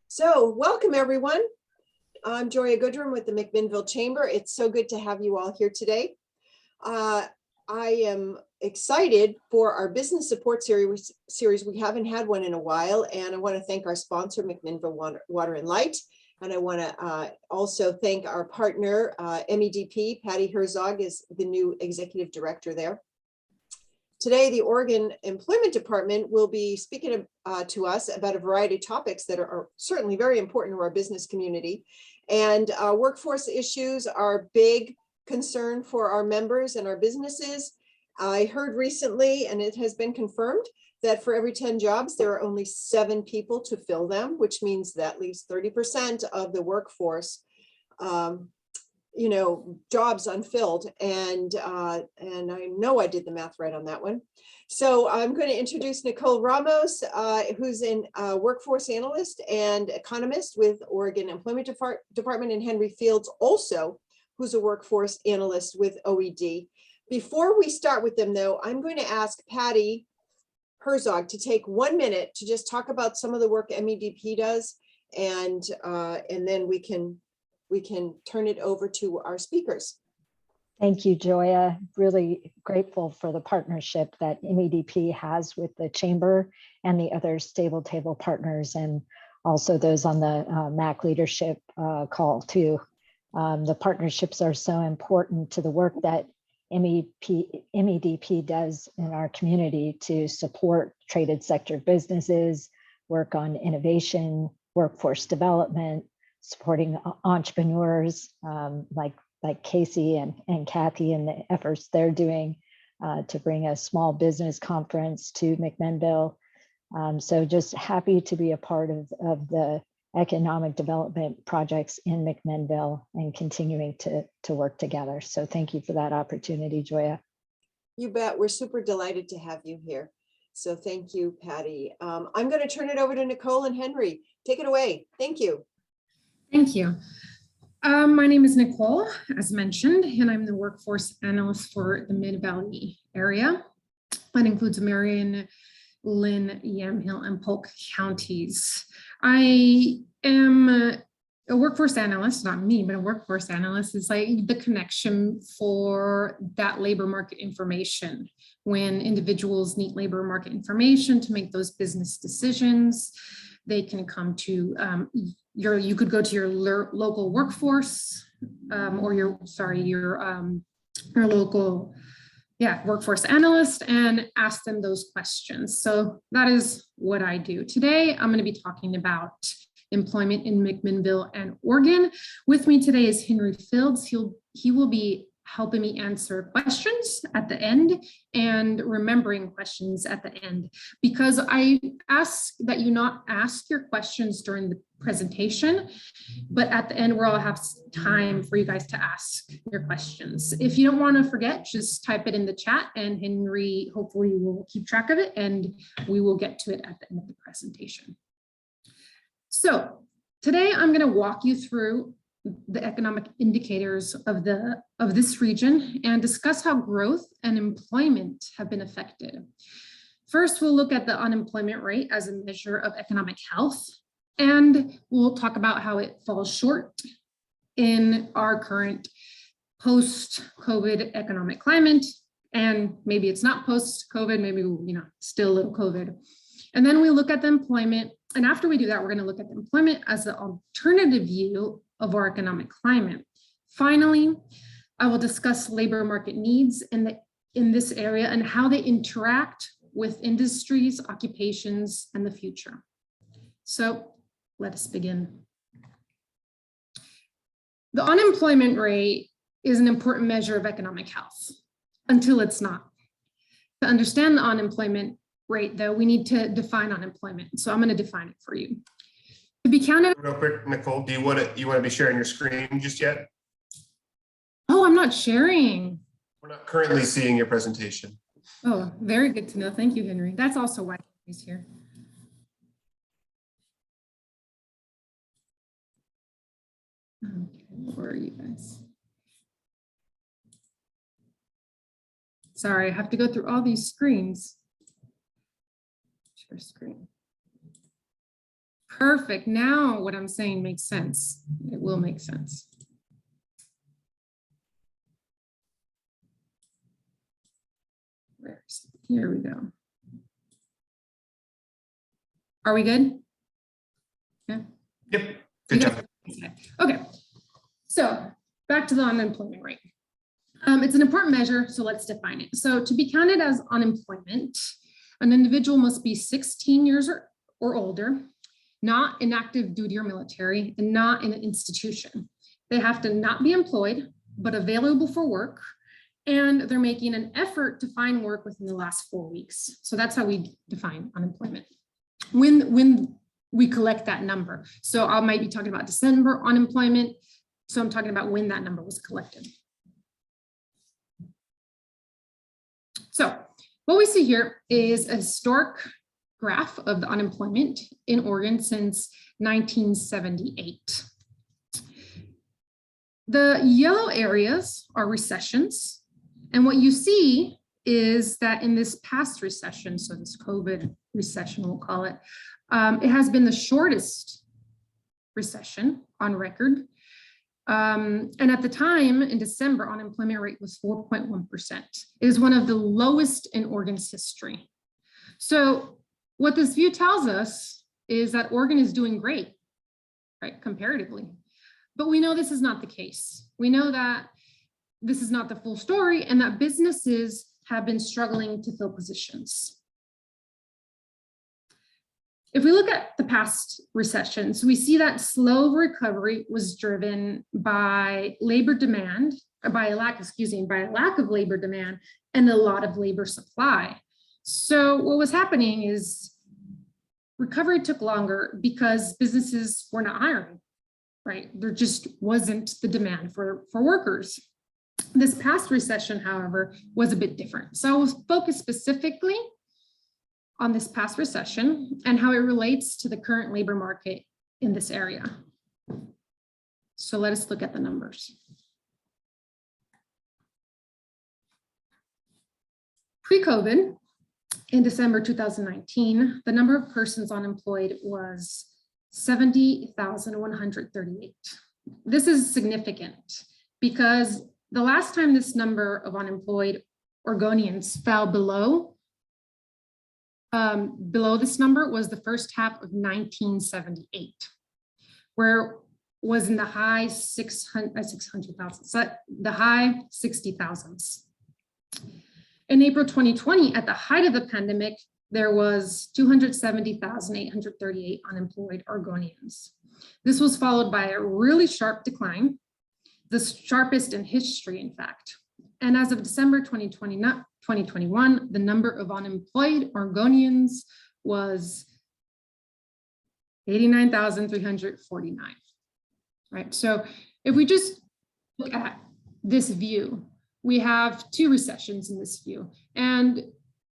So welcome everyone. I'm Joya Goodrum with the McMinnville Chamber. It's so good to have you all here today. I am excited for our business support series. We haven't had one in a while, and I want to thank our sponsor, McMinnville Water and Light. And I want to also thank our partner, MEDP. Patty Herzog is the new executive director there. Today, the Oregon Employment Department will be speaking to us about a variety of topics that are certainly very important to our business community. And workforce issues are a big concern for our members and our businesses. I heard recently, and it has been confirmed, that for every 10 jobs, there are only 7 people to fill them, which means that leaves 30% of the workforce jobs unfilled. And I know I did the math right on that one. So I'm going to introduce Nicole Ramos, who's a workforce analyst and economist with Oregon Employment Department, and Henry Fields, also, who's a workforce analyst with OED. Before we start with them, though, I'm going to ask Patty Herzog to take 1 minute to just talk about some of the work MEDP does, and then we can turn it over to our speakers. Thank you, Joya. Really grateful for the partnership that MEDP has with the Chamber and the other stable table partners, and also those on the MAC leadership call too. The partnerships are so important to the work that MEDP does in our community to support traded sector businesses, work on innovation, workforce development, supporting entrepreneurs like Casey and Kathy and the efforts they're doing to bring a small business conference to McMinnville. So just happy to be a part of the economic development projects in McMinnville and continuing to work together. So thank you for that opportunity, Joya. You bet. We're super delighted to have you here. So thank you, Patty. I'm going to turn it over to Nicole and Henry. Take it away. Thank you. Thank you. My name is Nicole, as mentioned, and I'm the workforce analyst for the Mid-Valley area. That includes Marion, Lynn, Yamhill, and Polk counties. I am a workforce analyst, not me, but a workforce analyst is like the connection for that labor market information. When individuals need labor market information to make those business decisions, they can come to you could go to your local workforce or your local workforce analyst and ask them those questions. So that is what I do. Today, I'm going to be talking about employment in McMinnville and Oregon. With me today is Henry Fields. He will be helping me answer questions at the end and remembering questions at the end, because I ask that you not ask your questions during the presentation, but at the end, we'll have time for you guys to ask your questions. If you don't want to forget, just type it in the chat and Henry hopefully will keep track of it and we will get to it at the end of the presentation. So today I'm going to walk you through the economic indicators of this region and discuss how growth and employment have been affected. First, we'll look at the unemployment rate as a measure of economic health, and we'll talk about how it falls short in our current post-COVID economic climate, and maybe it's not post-COVID, maybe still a little COVID. And then we look at the employment, and after we do that, we're going to look at the employment as the alternative view of our economic climate. Finally, I will discuss labor market needs in this area and how they interact with industries, occupations, and the future. So let us begin. The unemployment rate is an important measure of economic health until it's not. To understand the unemployment rate, though, we need to define unemployment. So I'm going to define it for you. To be counted. Real quick, Nicole, do you want to be sharing your screen just yet? Oh, I'm not sharing. We're not currently seeing your presentation. Oh, very good to know. Thank you, Henry. That's also why he's here. Okay, where are you guys? Sorry, I have to go through all these screens. Share screen. Perfect. Now what I'm saying makes sense. It will make sense. Here we go. Are we good? Yeah. Yep, good job. Okay, so back to the unemployment rate. It's an important measure, so let's define it. So to be counted as unemployment, an individual must be 16 years or older, not in active duty or military, and not in an institution. They have to not be employed, but available for work, and they're making an effort to find work within the last 4 weeks. So that's how we define unemployment. When we collect that number. So I might be talking about December unemployment. So I'm talking about when that number was collected. So what we see here is a historic graph of the unemployment in Oregon since 1978. The yellow areas are recessions. And what you see is that in this past recession, so this COVID recession, we'll call it, it has been the shortest recession on record. And at the time in December, unemployment rate was 4.1%. It is one of the lowest in Oregon's history. So what this view tells us is that Oregon is doing great, right, comparatively. But we know this is not the case. We know that this is not the full story and that businesses have been struggling to fill positions. If we look at the past recessions, we see that slow recovery was driven by labor demand, or by a lack of labor demand and a lot of labor supply. So what was happening is recovery took longer because businesses were not hiring, right? There just wasn't the demand for workers. This past recession, however, was a bit different. So I was focused specifically on this past recession and how it relates to the current labor market in this area. So let us look at the numbers. Pre-COVID, in December 2019, the number of persons unemployed was 70,138. This is significant because the last time this number of unemployed Oregonians fell below this number was the first half of 1978, where it was in the high 600,000, so the high 60,000s. In April 2020, at the height of the pandemic, there was 270,838 unemployed Oregonians. This was followed by a really sharp decline, the sharpest in history, in fact. And as of December 2021, the number of unemployed Oregonians was 89,349, right? So if we just look at this view, we have two recessions in this view. And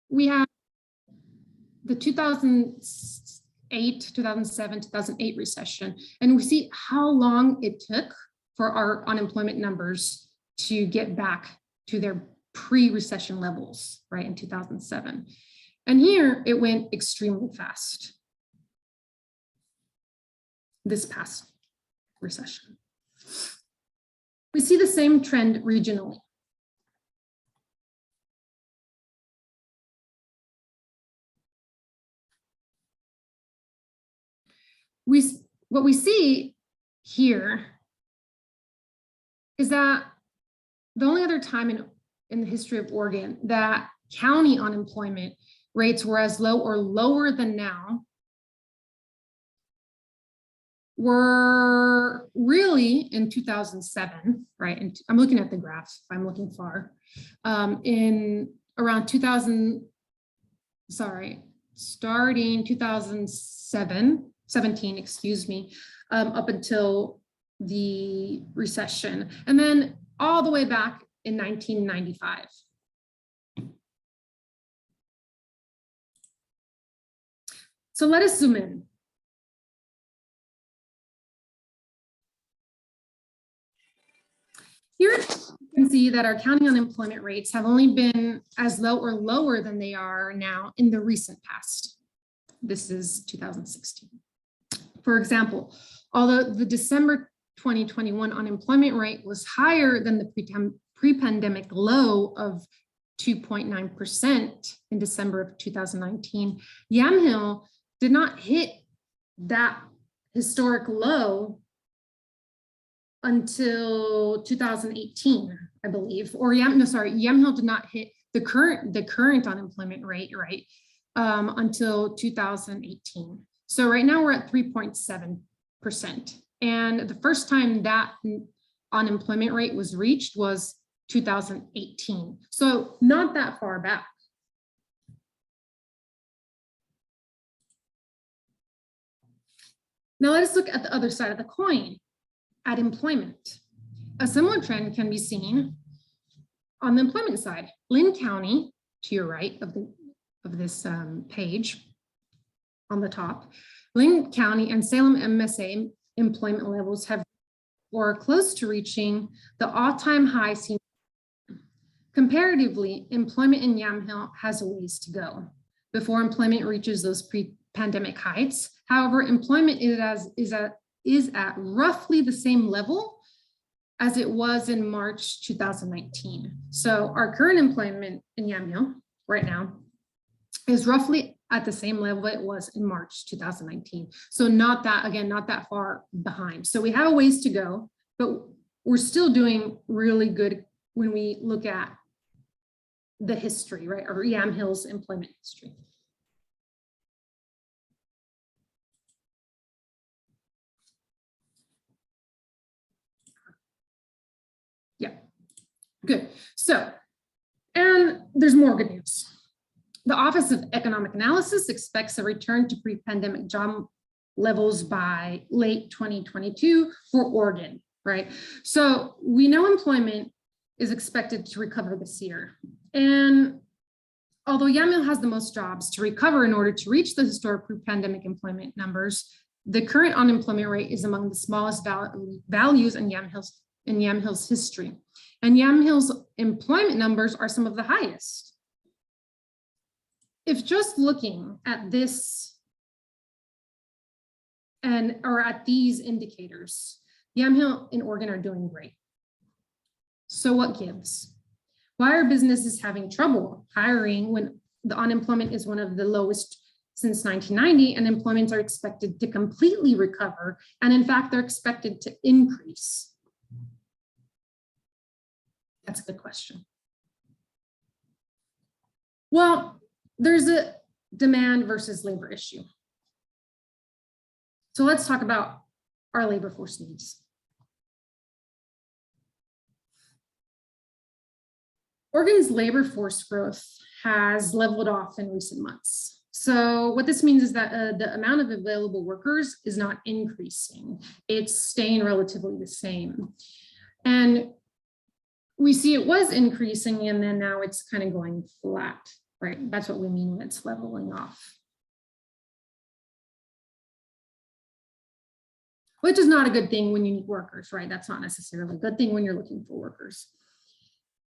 we have the 2008, 2007, 2008 recession. And we see how long it took for our unemployment numbers to get back to their pre-recession levels, right, in 2007. And here it went extremely fast, this past recession. We see the same trend regionally. What we see here is that the only other time in the history of Oregon that county unemployment rates were as low or lower than now were really in 2007, right? And I'm looking at the graphs, if I'm looking far, in around starting 2017, excuse me, up until the recession, and then all the way back in 1995. So let us zoom in. Here you can see that our county unemployment rates have only been as low or lower than they are now in the recent past. This is 2016. For example, although the December 2021 unemployment rate was higher than the pre-pandemic low of 2.9% in December of 2019, Yamhill did not hit that historic low until 2018, I believe, or Yamhill did not hit the current unemployment rate, right, until 2018. So right now we're at 3.7%. And the first time that unemployment rate was reached was 2018. So not that far back. Now let's look at the other side of the coin, at employment. A similar trend can be seen on the employment side. Lynn County, to your right of this page on the top, Lynn County and Salem MSA employment levels have or are close to reaching the all-time high seen. Comparatively, employment in Yamhill has a ways to go before employment reaches those pre-pandemic heights. However, employment is at roughly the same level as it was in March 2019. So our current employment in Yamhill right now is roughly at the same level it was in March 2019. So not that far behind. So we have a ways to go, but we're still doing really good when we look at the history, right? Or Yamhill's employment history. Yeah, good. So, and there's more good news. The Office of Economic Analysis expects a return to pre-pandemic job levels by late 2022 for Oregon, right? So we know employment is expected to recover this year. And although Yamhill has the most jobs to recover in order to reach the historic pre-pandemic employment numbers, the current unemployment rate is among the smallest values in Yamhill's history. And Yamhill's employment numbers are some of the highest. If just looking at this or at these indicators, Yamhill and Oregon are doing great. So what gives? Why are businesses having trouble hiring when the unemployment is one of the lowest since 1990 and employments are expected to completely recover? And in fact, they're expected to increase. That's a good question. Well, there's a demand versus labor issue. So let's talk about our labor force needs. Oregon's labor force growth has leveled off in recent months. So what this means is that the amount of available workers is not increasing. It's staying relatively the same. And we see it was increasing and then now it's kind of going flat, right? That's what we mean when it's leveling off. Which is not a good thing when you need workers, right? That's not necessarily a good thing when you're looking for workers.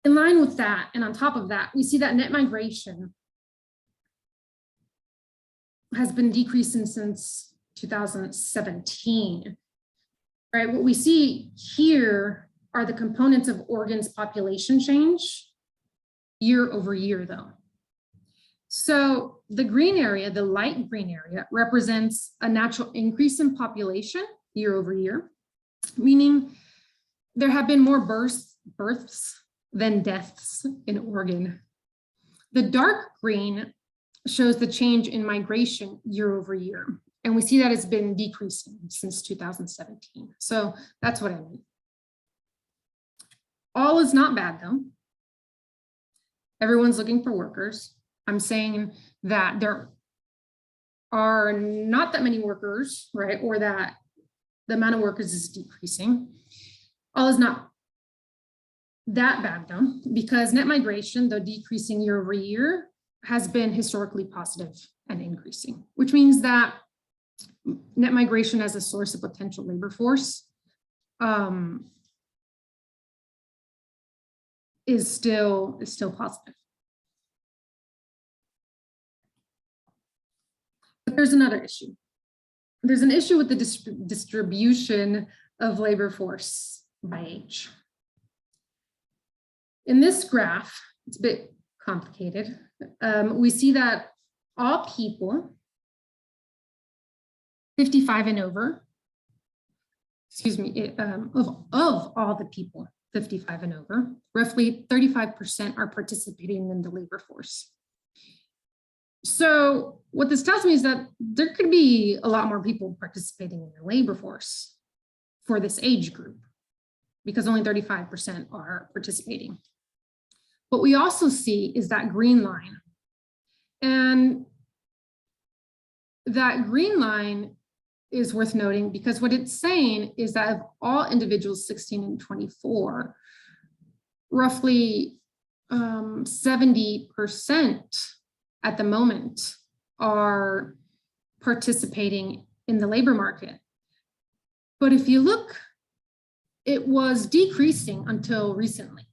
In line with that, and on top of that, we see that net migration has been decreasing since 2017, right? What we see here are the components of Oregon's population change year over year though. So the green area, the light green area, represents a natural increase in population year over year, meaning there have been more births than deaths in Oregon. The dark green shows the change in migration year over year. And we see that it's been decreasing since 2017. So that's what I mean. All is not bad though. Everyone's looking for workers. I'm saying that there are not that many workers, right? Or that the amount of workers is decreasing. All is not that bad though, because net migration, though decreasing year over year, has been historically positive and increasing, which means that net migration as a source of potential labor force is still positive. But there's another issue. there's an issue with the distribution of labor force by age. In this graph, it's a bit complicated. We see that all people 55 and over, excuse me, of all the people 55 and over, roughly 35% are participating in the labor force. So what this tells me is that there could be a lot more people participating in the labor force for this age group, because only 35% are participating. What we also see is that green line. And that green line is worth noting because what it's saying is that of all individuals 16 and 24, roughly 70% at the moment are participating in the labor market. But if you look, it was decreasing until recently.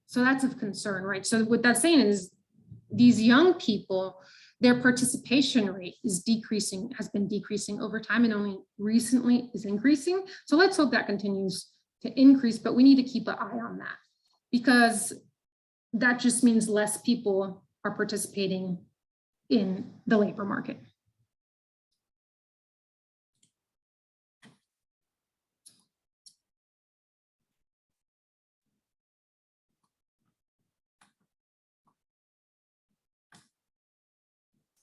So that's of concern, right? So what that's saying is these young people, their participation rate is decreasing, has been decreasing over time and only recently is increasing. So let's hope that continues to increase, but we need to keep an eye on that because that just means less people are participating in the labor market.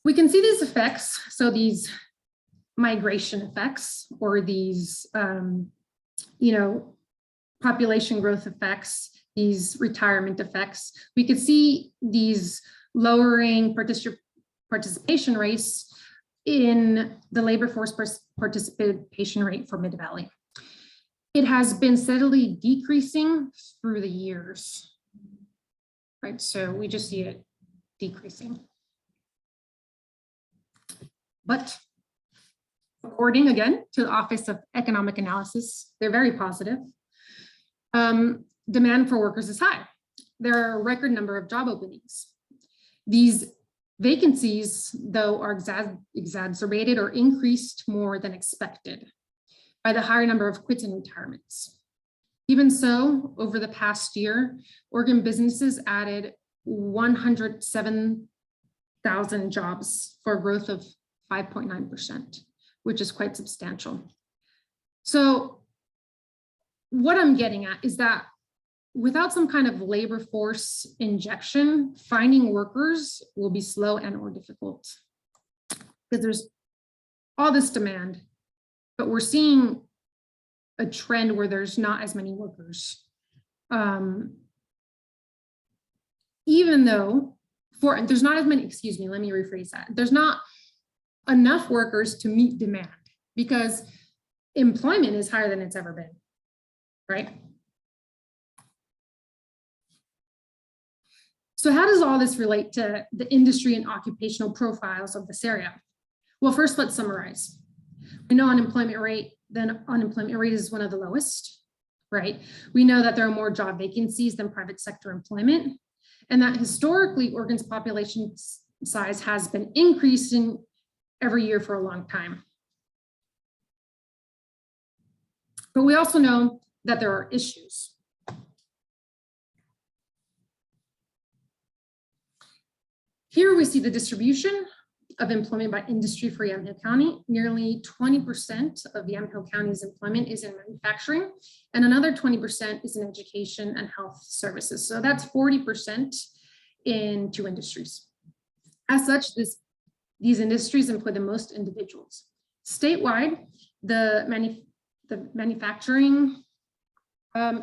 We can see these effects. So these migration effects or these, population growth effects, these retirement effects. We could see these lowering participation rates in the labor force participation rate for Mid-Valley. It has been steadily decreasing through the years, right? So we just see it decreasing. But according again to the Office of Economic Analysis, they're very positive. Demand for workers is high. There are a record number of job openings. These vacancies, though, are exacerbated or increased more than expected by the higher number of quits and retirements. Even so, over the past year, Oregon businesses added 107,000 jobs for a growth of 5.9%, which is quite substantial. So what I'm getting at is that without some kind of labor force injection, finding workers will be slow and or difficult because there's all this demand, but we're seeing a trend where there's not as many workers. Even though there's not as many, excuse me, let me rephrase that. There's not enough workers to meet demand because employment is higher than it's ever been, right? So how does all this relate to the industry and occupational profiles of this area? Well, first, let's summarize. We know unemployment rate is one of the lowest, right? We know that there are more job vacancies than private sector employment, and that historically Oregon's population size has been increasing every year for a long time. But we also know that there are issues. Here we see the distribution of employment by industry for Yamhill County. Nearly 20% of Yamhill County's employment is in manufacturing, and another 20% is in education and health services. So that's 40% in two industries. As such, these industries employ the most individuals. Statewide, the manufacturing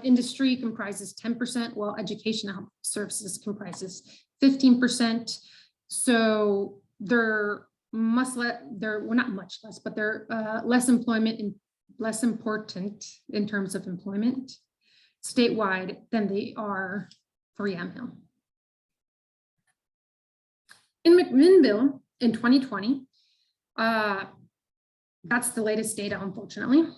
industry comprises 10%, while education and health services comprises 15%. So they're not much less, but they're less important in terms of employment statewide than they are for Yamhill. In McMinnville in 2020, that's the latest data, unfortunately.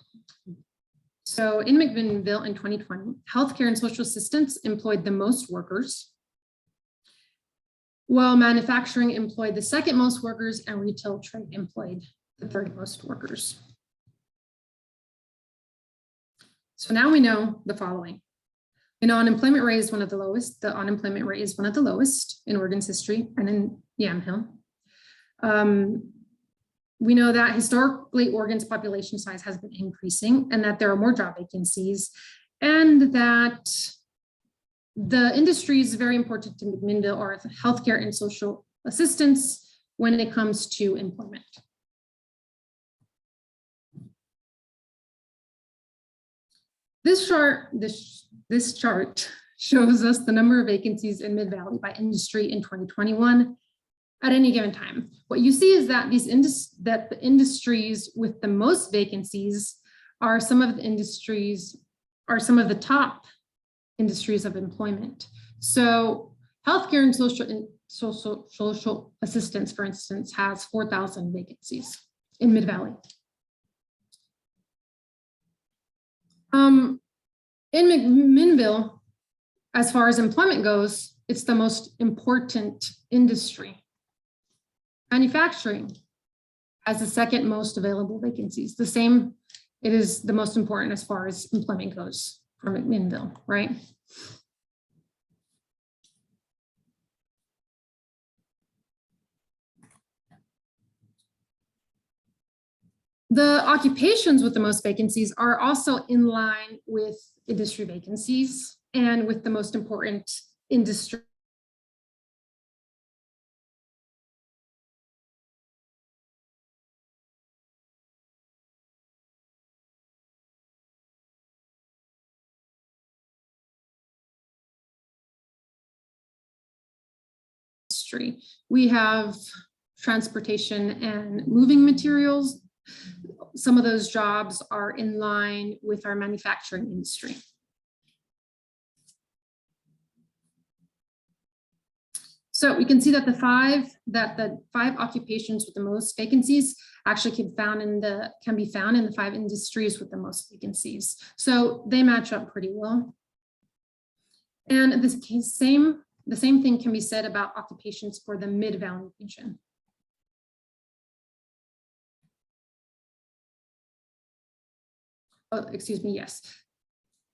So in McMinnville in 2020, healthcare and social assistance employed the most workers, while manufacturing employed the second most workers and retail trade employed the third most workers. So now we know the following. You know, unemployment rate is one of the lowest. The unemployment rate is one of the lowest in Oregon's history and in Yamhill. We know that historically Oregon's population size has been increasing and that there are more job vacancies, and that the industries very important to McMinnville are healthcare and social assistance when it comes to employment. This chart shows us the number of vacancies in Mid-Valley by industry in 2021 at any given time. What you see is that the industries with the most vacancies are some of the top industries of employment. So healthcare and social assistance, for instance, has 4,000 vacancies in Mid-Valley. In McMinnville, as far as employment goes, it's the most important industry. Manufacturing has the second most available vacancies. It is the most important as far as employment goes for McMinnville, right? The occupations with the most vacancies are also in line with industry vacancies and with the most important industry. We have transportation and moving materials. Some of those jobs are in line with our manufacturing industry. So we can see that the five occupations with the most vacancies actually can be found in the 5 industries with the most vacancies. So they match up pretty well. And the same thing can be said about occupations for the Mid-Valley region. Oh, excuse me, yes.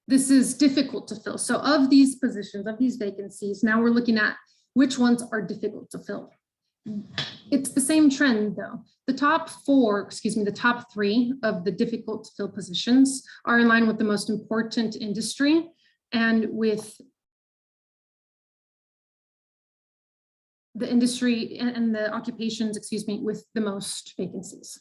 This is difficult to fill. So of these positions, of these vacancies, now we're looking at which ones are difficult to fill. It's the same trend though. The top 3 of the difficult to fill positions are in line with the most important industry and with the industry and the occupations, with the most vacancies.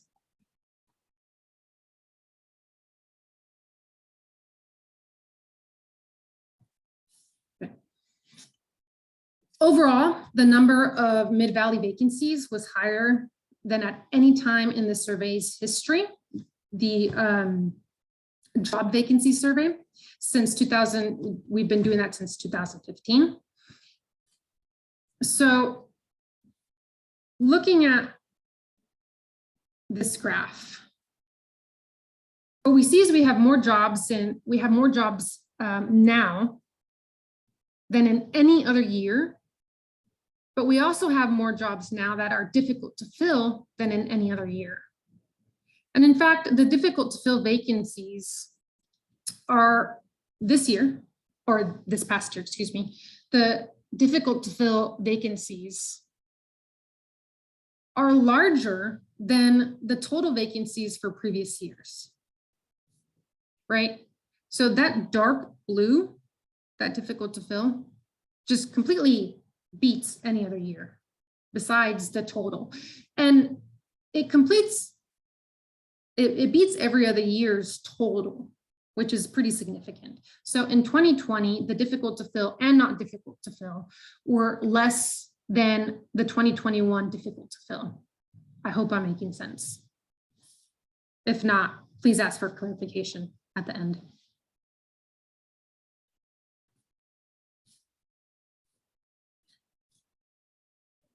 Overall, the number of Mid-Valley vacancies was higher than at any time in the survey's history. The job vacancy survey since 2000, we've been doing that since 2015. So looking at this graph, what we see is we have more jobs now than in any other year. But we also have more jobs now that are difficult to fill than in any other year. And in fact, the difficult to fill vacancies are this past year, the difficult to fill vacancies are larger than the total vacancies for previous years, right? So that dark blue, that difficult to fill, just completely beats any other year besides the total. And it beats every other year's total, which is pretty significant. So in 2020, the difficult to fill and not difficult to fill were less than the 2021 difficult to fill. I hope I'm making sense. If not, please ask for clarification at the end.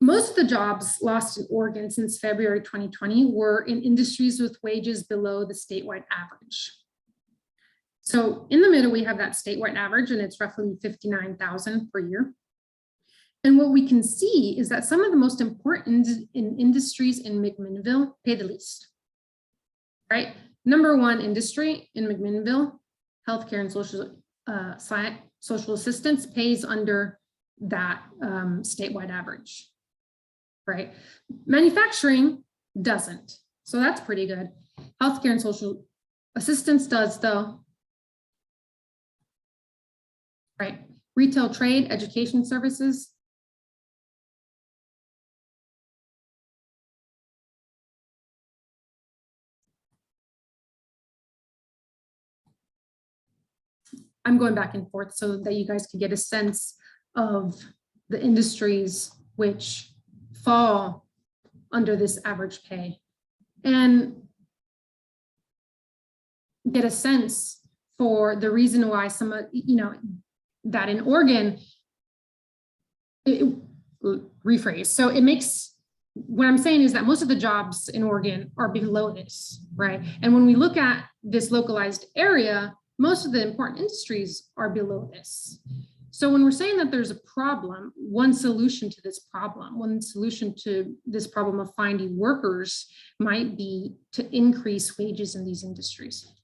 Most of the jobs lost in Oregon since February 2020 were in industries with wages below the statewide average. So in the middle, we have that statewide average, and it's roughly $59,000 per year. And what we can see is that some of the most important industries in McMinnville pay the least. right? Number one industry in McMinnville, healthcare and social assistance pays under that statewide average, right? Manufacturing doesn't, so that's pretty good. Healthcare and social assistance does though, right? Retail, trade, education services. I'm going back and forth so that you guys can get a sense of the industries which fall under this average pay and get a sense for the reason why some of, that in Oregon, rephrase. So it makes, what I'm saying is that most of the jobs in Oregon are below this, right? And when we look at this localized area, most of the important industries are below this. So when we're saying that there's a problem, one solution to this problem of finding workers might be to increase wages in these industries.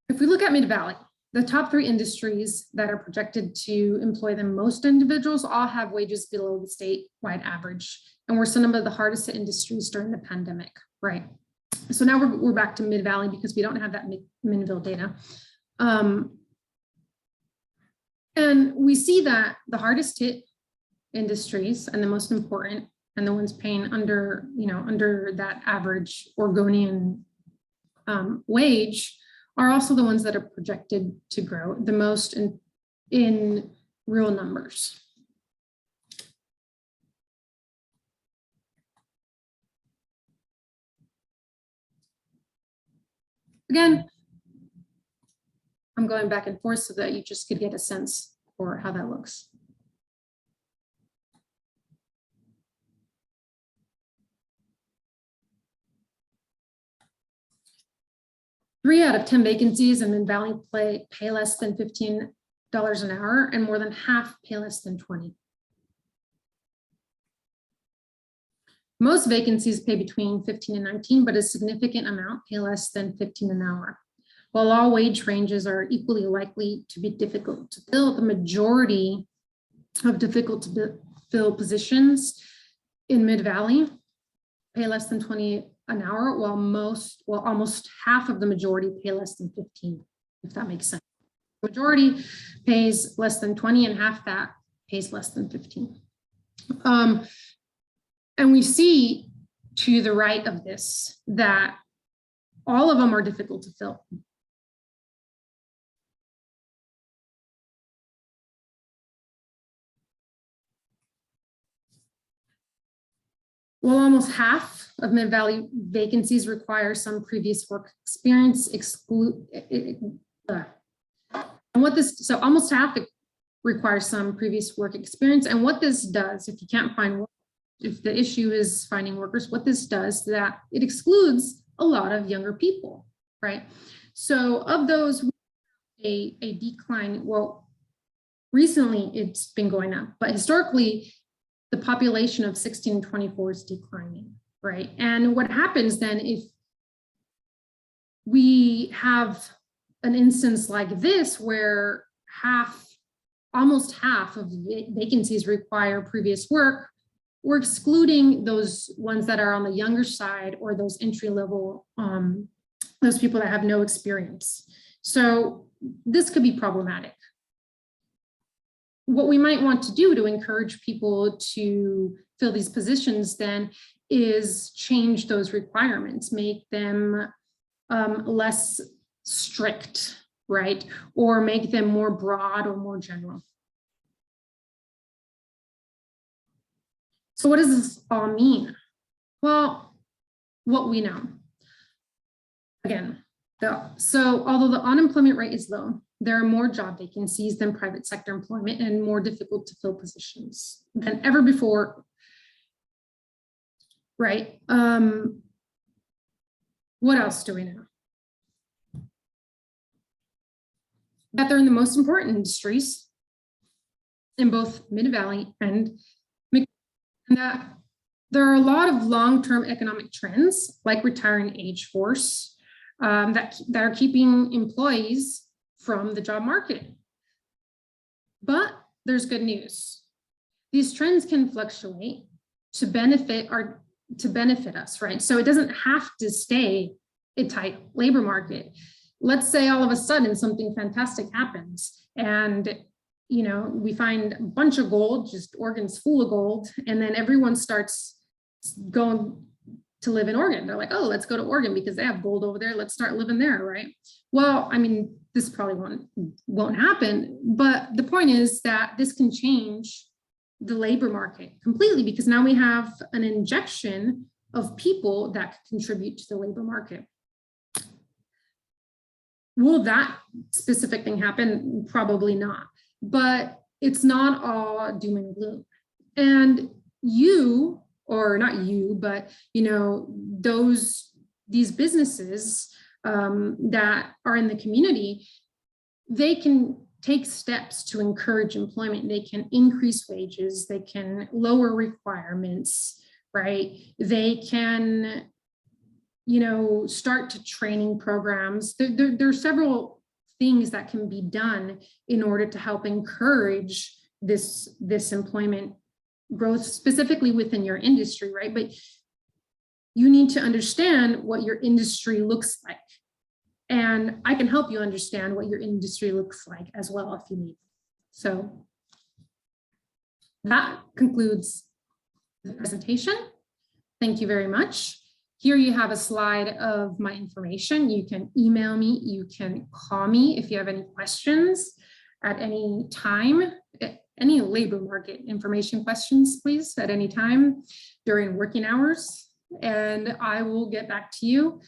If we look at Mid-Valley, the top 3 industries that are projected to employ the most individuals all have wages below the statewide average, and were some of the hardest hit industries during the pandemic, right? So now we're back to Mid-Valley because we don't have that McMinnville data. And we see that the hardest hit industries and the most important and the ones paying under, under that average Oregonian wage are also the ones that are projected to grow the most in real numbers. Again, I'm going back and forth so that you just could get a sense for how that looks. Three out of 10 vacancies in Mid-Valley pay less than $15 an hour, and more than half pay less than $20. Most vacancies pay between 15 and 19, but a significant amount pay less than 15 an hour. While all wage ranges are equally likely to be difficult to fill, the majority of difficult to fill positions in Mid-Valley pay less than 20 an hour, while almost half of the majority pay less than 15, if that makes sense. The majority pays less than 20 and half that pays less than 15. And we see to the right of this that all of them are difficult to fill. While almost half of Mid-Valley vacancies require some previous work experience, so almost half requires some previous work experience. And what this does, if you can't find work, if the issue is finding workers, what this does, that it excludes a lot of younger people, right? So of those, a decline, well, recently it's been going up, but historically, the population of 16 to 24 is declining, right? And what happens then if we have an instance like this where almost half of vacancies require previous work, we're excluding those ones that are on the younger side or those entry level, those people that have no experience. So this could be problematic. What we might want to do to encourage people to fill these positions then is change those requirements, make them less strict, right? Or make them more broad or more general. So what does this all mean? Well, what we know. Again, so although the unemployment rate is low, there are more job vacancies than private sector employment and more difficult to fill positions than ever before, right? What else do we know? That they're in the most important industries, in both Mid-Valley and that there are a lot of long-term economic trends like retiring age force that are keeping employees from the job market. But there's good news. These trends can fluctuate to benefit us, right? So it doesn't have to stay a tight labor market. Let's say all of a sudden something fantastic happens and we find a bunch of gold, just Oregon's full of gold, and then everyone starts going to live in Oregon. They're like, oh, let's go to Oregon because they have gold over there. Let's start living there, right? Well, I mean, this probably won't happen, but the point is that this can change the labor market completely because now we have an injection of people that contribute to the labor market. Will that specific thing happen? Probably not, but it's not all doom and gloom. And you, or not you, but these businesses that are in the community, they can take steps to encourage employment. They can increase wages, they can lower requirements, right? They can, start to training programs. There are several things that can be done in order to help encourage this employment growth, specifically within your industry, right? But you need to understand what your industry looks like. And I can help you understand what your industry looks like as well if you need. So that concludes the presentation. Thank you very much. Here you have a slide of my information. You can email me, you can call me if you have any questions at any time, any labor market information questions, please, at any time during working hours, and I will get back to you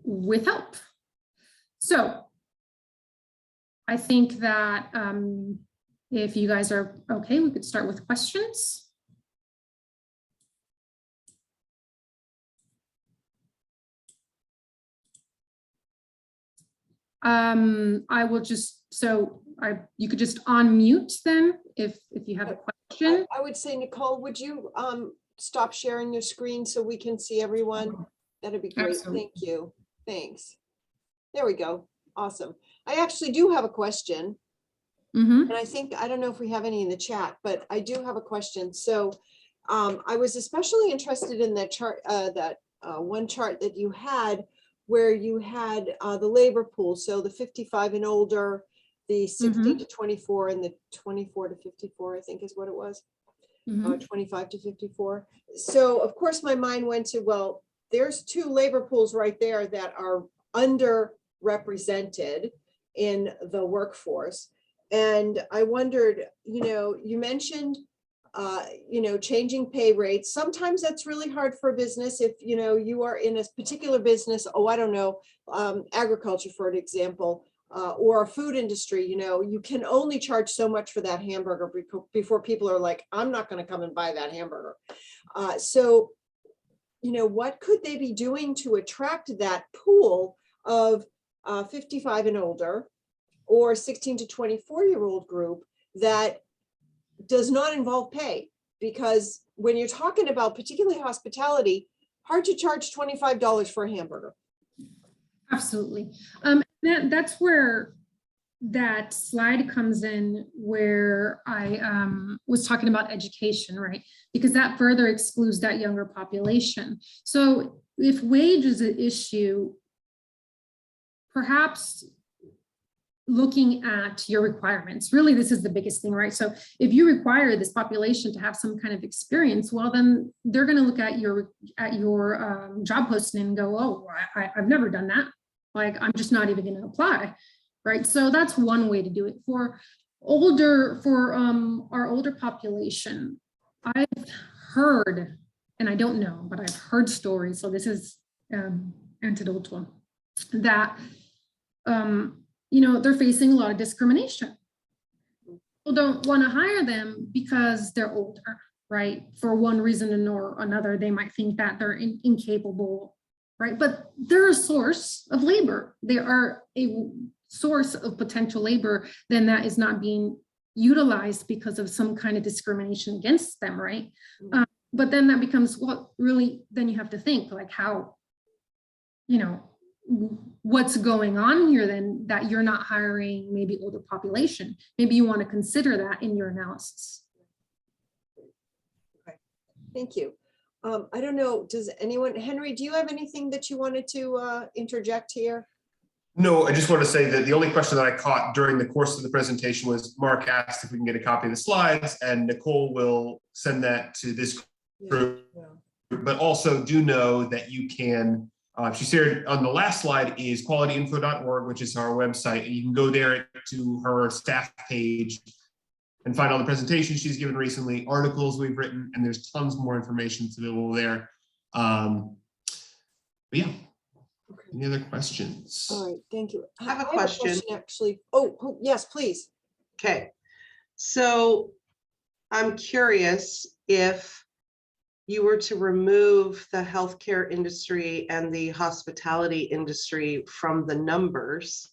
with help. So I think that if you guys are okay, we could start with questions. I will just, you could just unmute then if you have a question. I would say, Nicole, would you stop sharing your screen so we can see everyone? That'd be great. Absolutely. Thank you. Thanks. There we go. Awesome. I actually do have a question. And I think, I don't know if we have any in the chat, but I do have a question. So I was especially interested in that chart, one chart that you had where you had the labor pool. So the 55 and older, the 16 to 24 and the 24 to 54, I think is what it was, 25 to 54. So of course my mind went to, well, there's two labor pools right there that are underrepresented in the workforce. And I wondered, you mentioned, changing pay rates. Sometimes that's really hard for a business if, you are in a particular business, I don't know, agriculture, for an example, or a food industry, you can only charge so much for that hamburger before people are like, I'm not going to come and buy that hamburger. So, what could they be doing to attract that pool of 55 and older or 16 to 24-year-old group that does not involve pay? Because when you're talking about particularly hospitality, hard to charge $25 for a hamburger. Absolutely. That's where that slide comes in, where I was talking about education, right? Because that further excludes that younger population. So if wage is an issue, perhaps looking at your requirements, really, this is the biggest thing, right? So if you require this population to have some kind of experience, well, then they're going to look at your job posting and go, oh, I've never done that. Like, I'm just not even going to apply, right? So that's one way to do it. For our older population, I've heard, and I don't know, but I've heard stories. So this is anecdotal, that they're facing a lot of discrimination. People don't want to hire them because they're older, right? For one reason or another, they might think that they're incapable, right? But they're a source of labor. They are a source of potential labor then that is not being utilized because of some kind of discrimination against them, right? But then that becomes, well, really, then you have to think like how, you know, what's going on here then that you're not hiring maybe older population. Maybe you want to consider that in your analysis. Okay, thank you. I don't know, does anyone, Henry, do you have anything that you wanted to interject here? No, I just want to say that the only question that I caught during the course of the presentation was Mark asked if we can get a copy of the slides, and Nicole will send that to this group. Yeah. But also do know that you can, she shared on the last slide is qualityinfo.org, which is our website, and you can go there to her staff page and find all the presentations she's given recently, articles we've written, and there's tons more information available there. But yeah. Okay. Any other questions? All right, thank you. I have a question. Actually. Oh, yes, please. Okay, so I'm curious if you were to remove the healthcare industry and the hospitality industry from the numbers,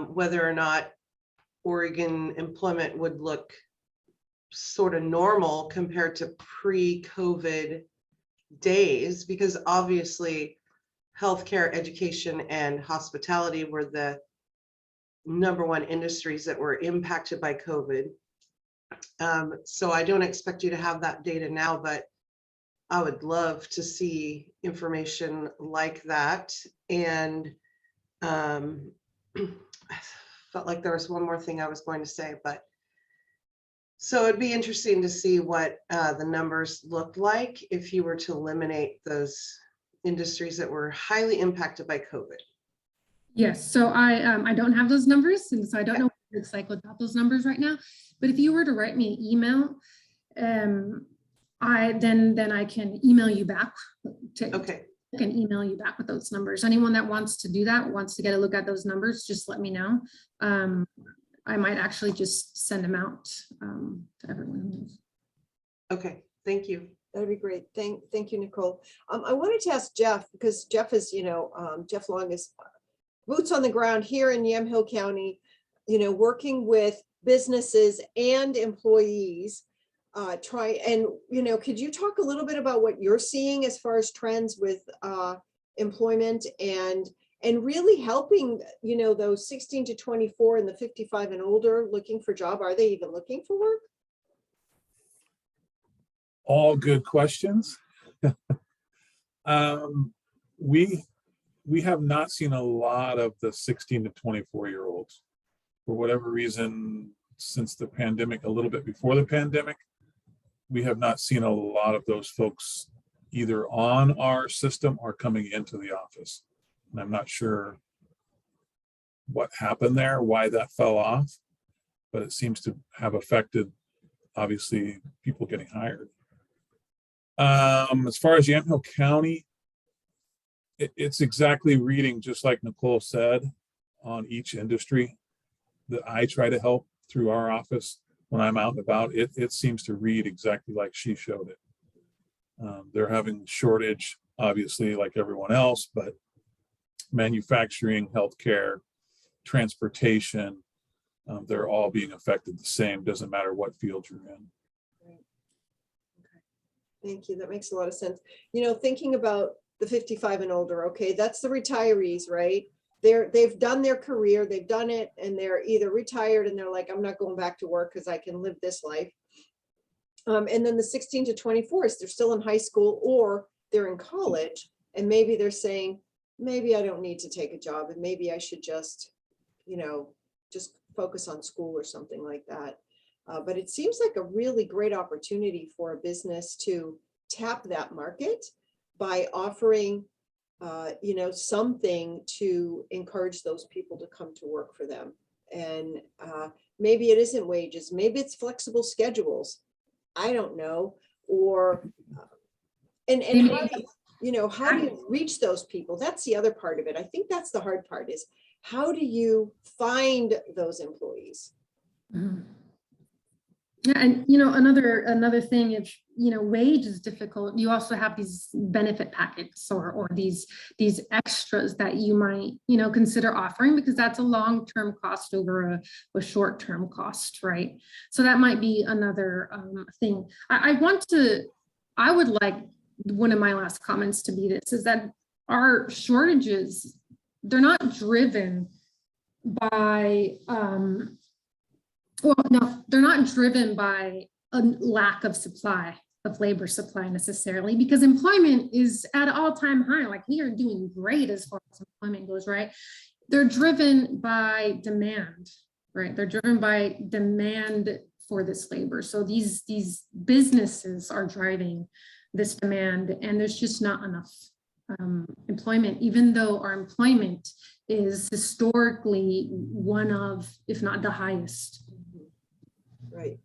whether or not Oregon employment would look sort of normal compared to pre-COVID days, because obviously healthcare, education, and hospitality were the #1 industries that were impacted by COVID. So I don't expect you to have that data now, but I would love to see information like that. And I felt like there was one more thing I was going to say, but so it'd be interesting to see what the numbers looked like if you were to eliminate those industries that were highly impacted by COVID. Yes, so I don't have those numbers, and so I don't know what it looks like without those numbers right now. But if you were to write me an email, then I can email you back. Okay. I can email you back with those numbers. Anyone that wants to do that, wants to get a look at those numbers, just let me know. I might actually just send them out to everyone. Okay, thank you. That'd be great. Thank you, Nicole. I wanted to ask Jeff, because Jeff is, Jeff Long is boots on the ground here in Yamhill County, working with businesses and employees. Could you talk a little bit about what you're seeing as far as trends with employment and really helping, those 16 to 24 and the 55 and older looking for job? Are they even looking for work? All good questions. We have not seen a lot of the 16 to 24-year-olds for whatever reason since the pandemic, a little bit before the pandemic. We have not seen a lot of those folks either on our system or coming into the office. And I'm not sure what happened there, why that fell off, but it seems to have affected, obviously, people getting hired. As far as Yamhill County, it's exactly reading just like Nicole said on each industry that I try to help through our office when I'm out and about. It seems to read exactly like she showed it. They're having shortage, obviously, like everyone else, but manufacturing, healthcare, transportation, they're all being affected the same. Doesn't matter what field you're in. Thank you. That makes a lot of sense. Thinking about the 55 and older, okay, that's the retirees, right? They've done their career, they've done it, and they're either retired and they're like, I'm not going back to work because I can live this life. And then the 16 to 24s, they're still in high school or they're in college, and maybe they're saying, maybe I don't need to take a job and maybe I should just focus on school or something like that. But it seems like a really great opportunity for a business to tap that market by offering, something to encourage those people to come to work for them. And maybe it isn't wages, maybe it's flexible schedules. I don't know. Or, and how do you reach those people? That's the other part of it. I think that's the hard part, is how do you find those employees? Mm-hmm. Yeah, and you know, another thing, if you know, wage is difficult, you also have these benefit packets or these extras that you might, you know, consider offering, because that's a long-term cost over a short-term cost, right? So that might be another thing. I would like one of my last comments to be this, is that our shortages, they're not driven by well, no, they're not driven by a lack of supply, of labor supply necessarily, because employment is at an all-time high. Like, we are doing great as far as employment goes, right? They're driven by demand, right? They're driven by demand for this labor. So these businesses are driving this demand, and there's just not enough employment, even though our employment is historically one of, if not the highest. Right,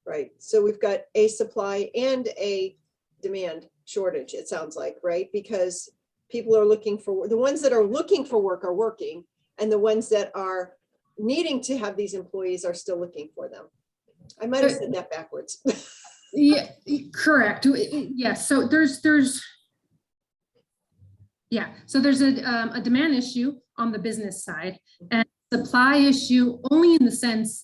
right. So we've got a supply and a demand shortage, it sounds like, right? Because people are looking for, the ones that are looking for work are working, and the ones that are needing to have these employees are still looking for them. I might have said that backwards. Yeah, correct. Yes. So there's a demand issue on the business side, and supply issue only in the sense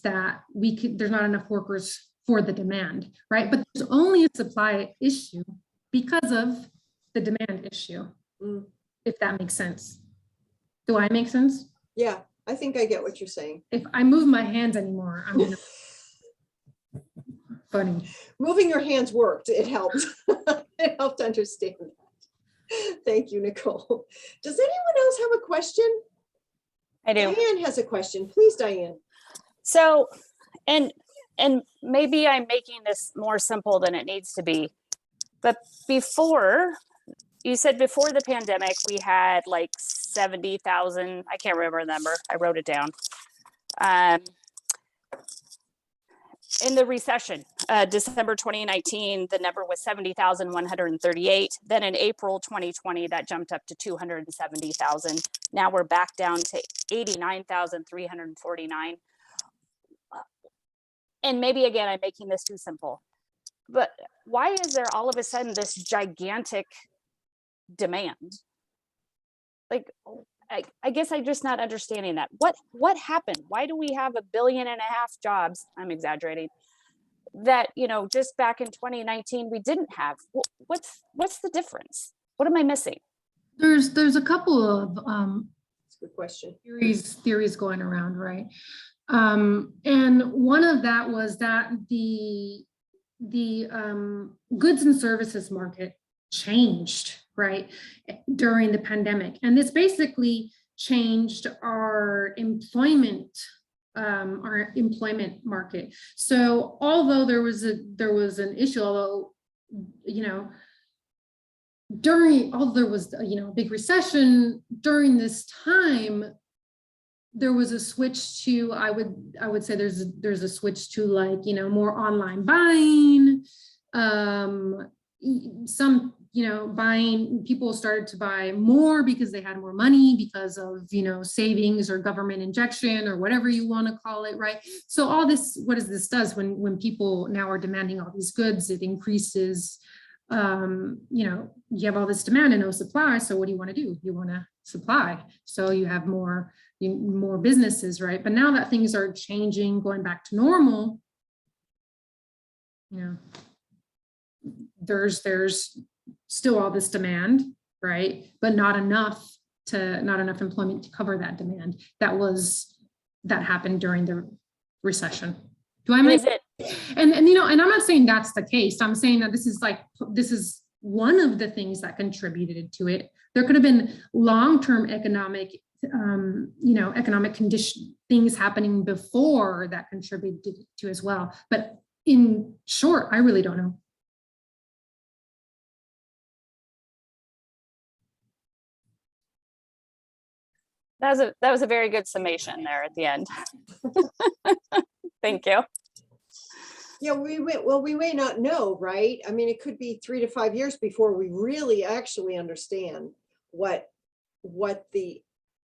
that there's not enough workers for the demand, right? But there's only a supply issue because of the demand issue, if that makes sense. Do I make sense? Yeah, I think I get what you're saying. If I move my hands anymore, I'm gonna funny. Moving your hands worked. It helped. It helped understand that. Thank you, Nicole. Does anyone else have a question? I do. Diane has a question. Please, Diane. So, and maybe I'm making this more simple than it needs to be, but you said before the pandemic, we had like 70,000, I can't remember the number, I wrote it down. In the recession, December 2019, the number was 70,138. Then in April 2020, that jumped up to 270,000. Now we're back down to 89,349. And maybe again, I'm making this too simple, but why is there all of a sudden this gigantic demand? Like, I guess I'm just not understanding that. What happened? Why do we have 1.5 billion jobs? I'm exaggerating. That, you know, just back in 2019 we didn't have. What's the difference? What am I missing? There's a couple of That's a good question. theories going around, right? And one of that was that the goods and services market changed, right, during the pandemic, and this basically changed our employment market. So although there was an issue, although, you know, although there was, you know, a big recession during this time, there was a switch to, I would say there's a switch to, like, you know, more online buying. Some, you know, people started to buy more because they had more money because of, you know, savings or government injection or whatever you want to call it, right? So all this, what this does when people now are demanding all these goods, it increases, you know, you have all this demand and no supply. So what do you want to do? You want to supply. So you have more businesses, right? But now that things are changing, going back to normal, you know, there's still all this demand, right? But not enough employment to cover that demand that happened during the recession. Do I make it? And you know, and I'm not saying that's the case. I'm saying that this is one of the things that contributed to it. There could have been long-term economic condition things happening before that contributed to as well. But in short, I really don't know. That was a very good summation there at the end. Thank you. Yeah, we may not know, right? I mean, it could be 3 to 5 years before we really actually understand what the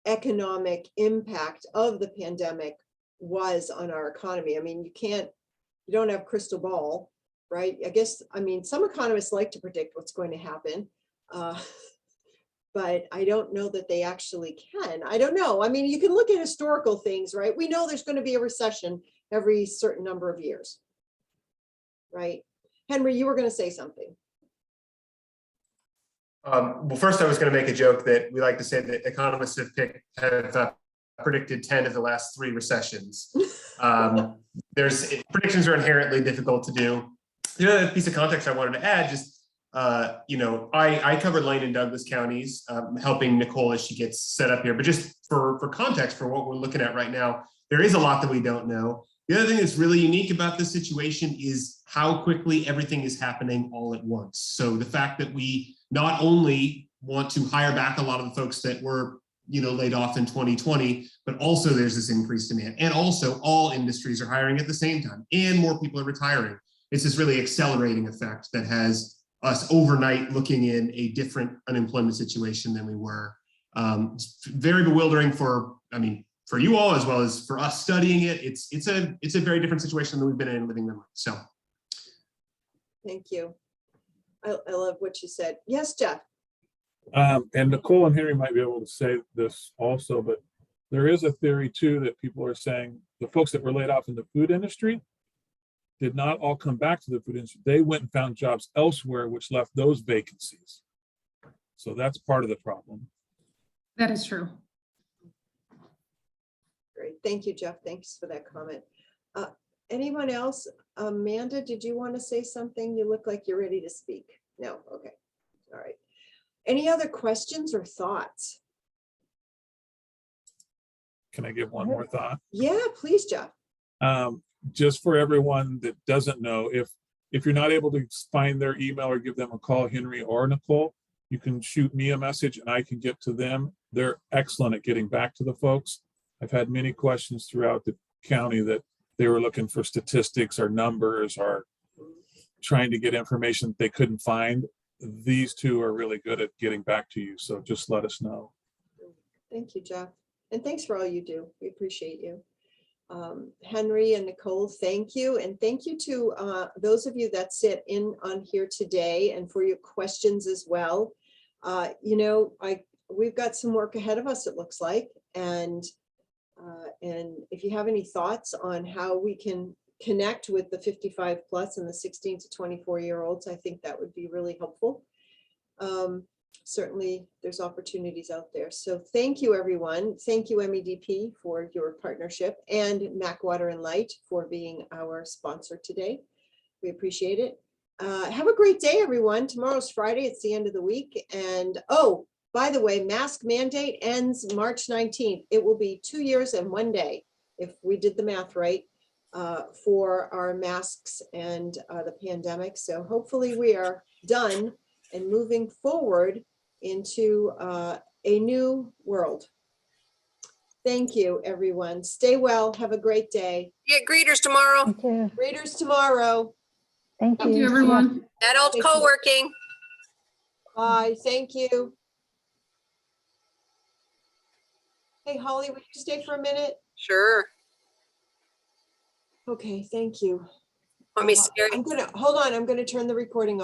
economic impact of the pandemic was on our economy. I mean, you don't have crystal ball, right? I guess, I mean, some economists like to predict what's going to happen. But I don't know that they actually can. I don't know. I mean, you can look at historical things, right? We know there's going to be a recession every certain number of years, right? Henry, you were going to say something. Well, first I was going to make a joke that we like to say that economists have predicted 10 of the last 3 recessions. Predictions are inherently difficult to do. The other piece of context I wanted to add, just I cover Lane and Douglas counties, helping Nicole as she gets set up here. But just for context for what we're looking at right now, there is a lot that we don't know. The other thing that's really unique about this situation is how quickly everything is happening all at once. So the fact that we not only want to hire back a lot of the folks that were laid off in 2020, but also there's this increased demand. And also all industries are hiring at the same time and more people are retiring. It's this really accelerating effect that has us overnight looking in a different unemployment situation than we were. It's very bewildering for you all, as well as for us studying it. It's a very different situation than we've been in living memory. So. Thank you. I love what you said. Yes, Jeff. And Nicole and Henry might be able to say this also, but there is a theory too that people are saying the folks that were laid off in the food industry did not all come back to the food industry. They went and found jobs elsewhere, which left those vacancies. So that's part of the problem. That is true. Great. Thank you, Jeff. Thanks for that comment. Anyone else? Amanda, did you want to say something? You look like you're ready to speak. No? Okay. All right. Any other questions or thoughts? Can I give one more thought? Yeah, please, Jeff. Just for everyone that doesn't know, if you're not able to find their email or give them a call, Henry or Nicole, you can shoot me a message and I can get to them. They're excellent at getting back to the folks. I've had many questions throughout the county that they were looking for statistics or numbers or trying to get information that they couldn't find. These two are really good at getting back to you. So just let us know. Thank you, Jeff. And thanks for all you do. We appreciate you. Henry and Nicole, thank you. And thank you to those of you that sit in on here today and for your questions as well. We've got some work ahead of us, it looks like. And if you have any thoughts on how we can connect with the 55 plus and the 16 to 24-year-olds, I think that would be really helpful. Certainly there's opportunities out there. So thank you, everyone. Thank you, MEDP, for your partnership, and Mac Water and Light for being our sponsor today. We appreciate it. Have a great day, everyone. Tomorrow's Friday. It's the end of the week. And oh, by the way, mask mandate ends March 19th. It will be 2 years and 1 day, if we did the math right, for our masks and the pandemic. So hopefully we are done and moving forward into a new world. Thank you, everyone. Stay well. Have a great day. Get greeters tomorrow. Thank you. Readers tomorrow. Thank Thank you, you. everyone. Adult Thank you. co-working. Bye. Thank you. Hey, Holly, would you stay for a minute? Sure. Okay, thank you. Want me to scare you? I'm gonna, hold on, I'm gonna turn the recording off.